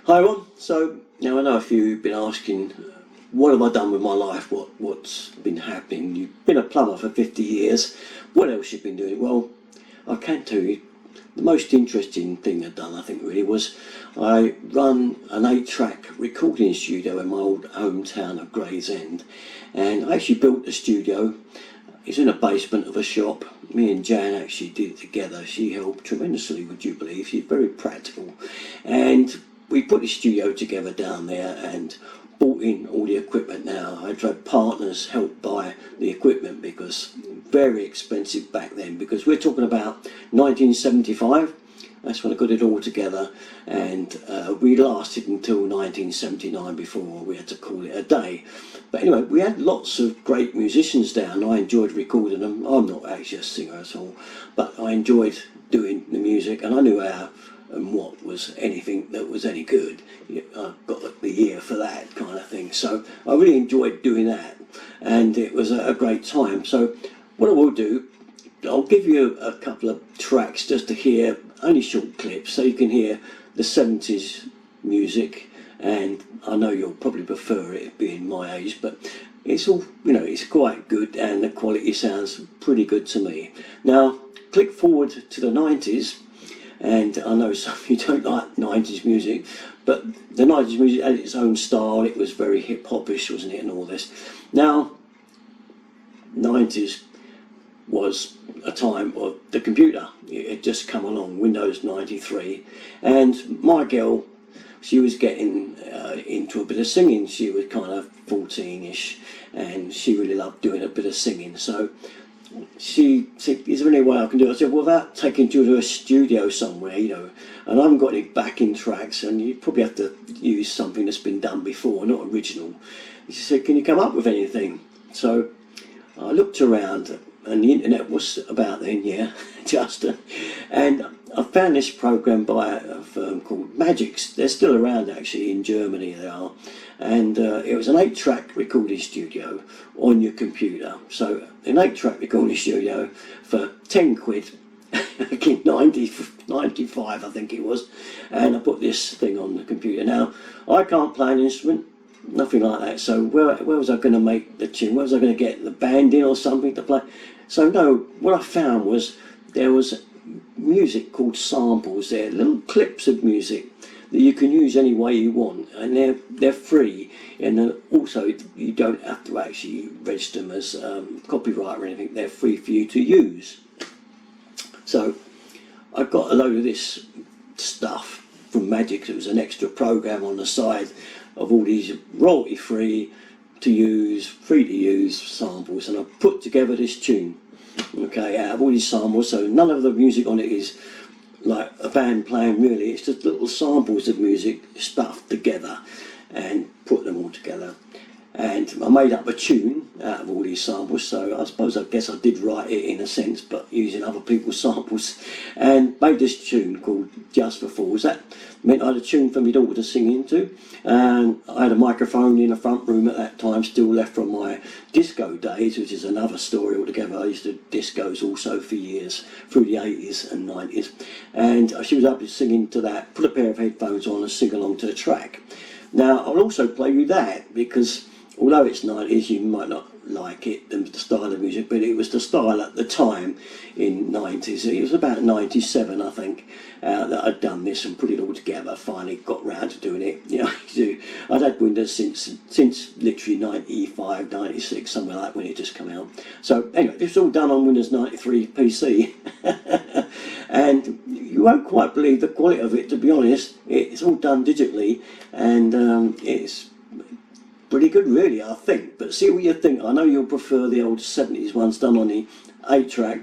Hi everyone. So now I know a few have been asking, what have I done with my life? What's been happening? You've been a plumber for 50 years. What else you've been doing? Well, I can tell you the most interesting thing I've done, I think, really was I run an 8-track recording studio in my old hometown of Gravesend, and I actually built a studio. It's in a basement of a shop. Me and Jan actually did it together. She helped tremendously, would you believe? She's very practical. And we put the studio together down there and bought in all the equipment now. I had partners help buy the equipment because very expensive back then, because we're talking about 1975. That's when I got it all together, and we lasted until 1979 before we had to call it a day. But anyway, we had lots of great musicians down. I enjoyed recording them. I'm not actually a singer at all, but I enjoyed doing the music, and I knew how and what was anything that was any good. I got the ear for that kind of thing. So I really enjoyed doing that, and it was a great time. So what I will do, I'll give you a couple of tracks just to hear, only short clips, so you can hear the 70s music, and I know you'll probably prefer it being my age, but it's all, it's quite good, and the quality sounds pretty good to me. Now, click forward to the 90s, and I know some of you don't like 90s music, but the 90s music had its own style. It was very hip-hop-ish, wasn't it, and all this. Now, 90s was a time of the computer. It had just come along, Windows 93, and my girl, she was getting into a bit of singing. She was kind of 14ish, and she really loved doing a bit of singing. So she said, is there any way I can do it? I said, well, without taking you to a studio somewhere, and I haven't got any backing tracks, and you probably have to use something that's been done before, not original. She said, can you come up with anything? So I looked around, and the internet was about then, yeah, just, and I found this program by a firm called Magix. They're still around, actually, in Germany they are, and it was an 8-track recording studio on your computer. So an 8-track recording studio for 10 quid back in 95, I think it was, and I put this thing on the computer. Now, I can't play an instrument, nothing like that, so where was I going to make the tune? Where was I going to get the band in or something to play? So no, what I found was there was music called samples. They're little clips of music that you can use any way you want, and they're free, and also you don't have to actually register them as copyright or anything. They're free for you to use. So I got a load of this stuff from Magic. It was an extra program on the side of all these royalty free to use samples, and I put together this tune, okay, out of all these samples. So none of the music on it is like a band playing, really. It's just little samples of music stuffed together and put them all together, and I made up a tune out of all these samples. So I guess I did write it in a sense, but using other people's samples, and made this tune called Just for Fools. That meant I had a tune for my daughter to sing into, and I had a microphone in the front room at that time, still left from my disco days, which is another story altogether. I used to do discos also for years, through the 80s and 90s, and she was up singing to that, put a pair of headphones on and sing along to the track. Now, I'll also play you that, because although it's 90s, you might not like it, the style of music, but it was the style at the time in 90s. It was about 97, I think, that I'd done this and put it all together. Finally got round to doing it. I'd had Windows since literally 95, 96, somewhere like when it just come out. So anyway, this was all done on Windows 93 PC. And you won't quite believe the quality of it, to be honest. It's all done digitally, and it's pretty good, really, I think. But see what you think. I know you'll prefer the old 70s ones done on the 8-track.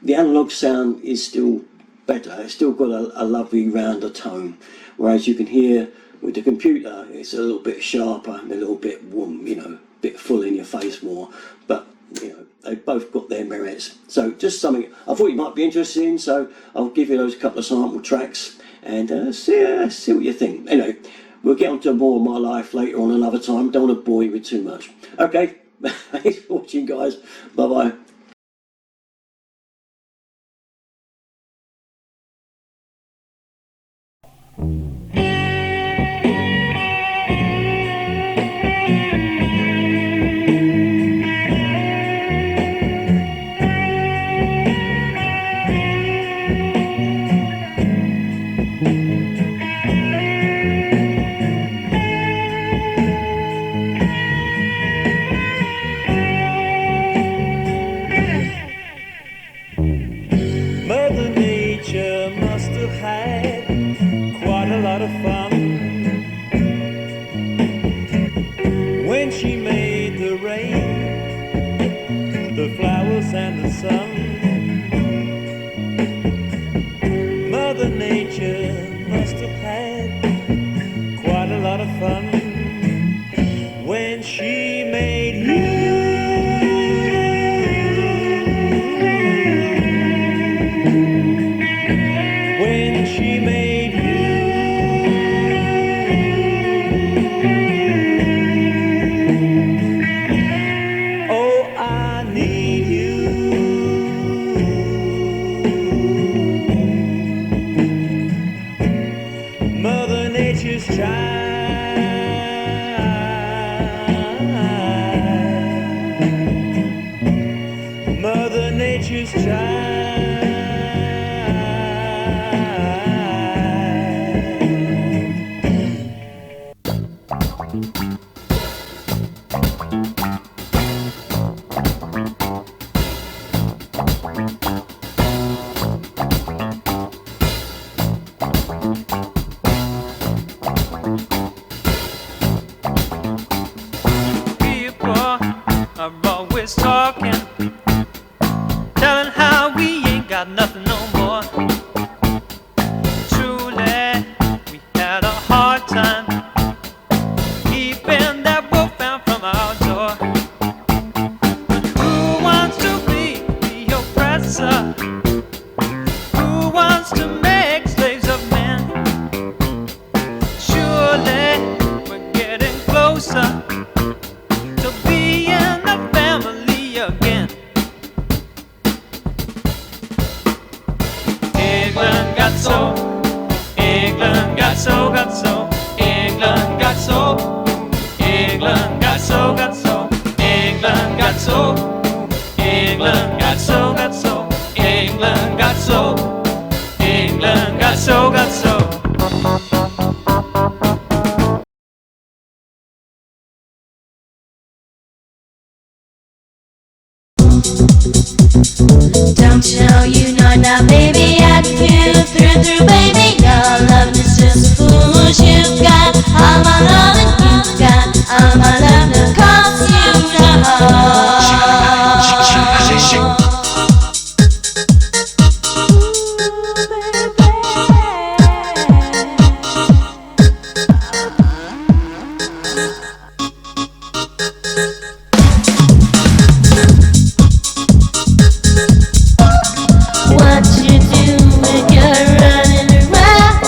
The analogue sound is still better. It's still got a lovely rounder tone, whereas you can hear with the computer it's a little bit sharper and a little bit warm, bit full in your face more. But they've both got their merits. So just something I thought you might be interested in, so I'll give you those couple of sample tracks and see what you think. Anyway, we'll get on to more of my life later on another time. Don't want to bore you with too much. Okay, thanks for watching, guys. Bye-bye. lot of fun when she made the rain, the flowers and the sun. Mother Nature must have had quite a lot of fun when she made you. When she made you. Oh, I need you. Mother Nature's child. Mother Nature's child. People are always talking, telling how we ain't got nothing no more. Truly, we had a hard time keeping that wolf out from our door. Who wants to be the oppressor? Who wants to make slaves of men? Surely, we're getting closer to being a family again. England got so, England got so, got so, England got so, England got so, got so, England got so, England got so, got so, England got so, England got so, got so. Don't you know you know now, baby, I feel through, baby. Your love is just foolish. You've got all my love and you've got all my love to cause you what you do when you're running around.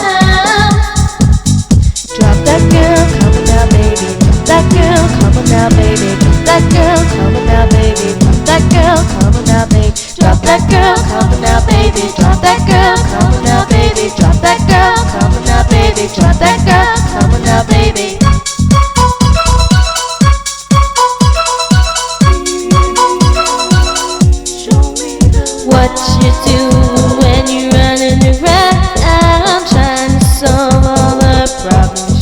Drop that girl, come on now, baby. Drop that girl, come on now, baby. Drop that girl, come on now, baby. Drop that girl, come on now, baby. Drop that girl, come on now, baby. Drop that girl, come on now, baby. Drop that girl, come on now, baby. Drop that girl, come on now, baby. What you do when you're running around, trying to solve all the problems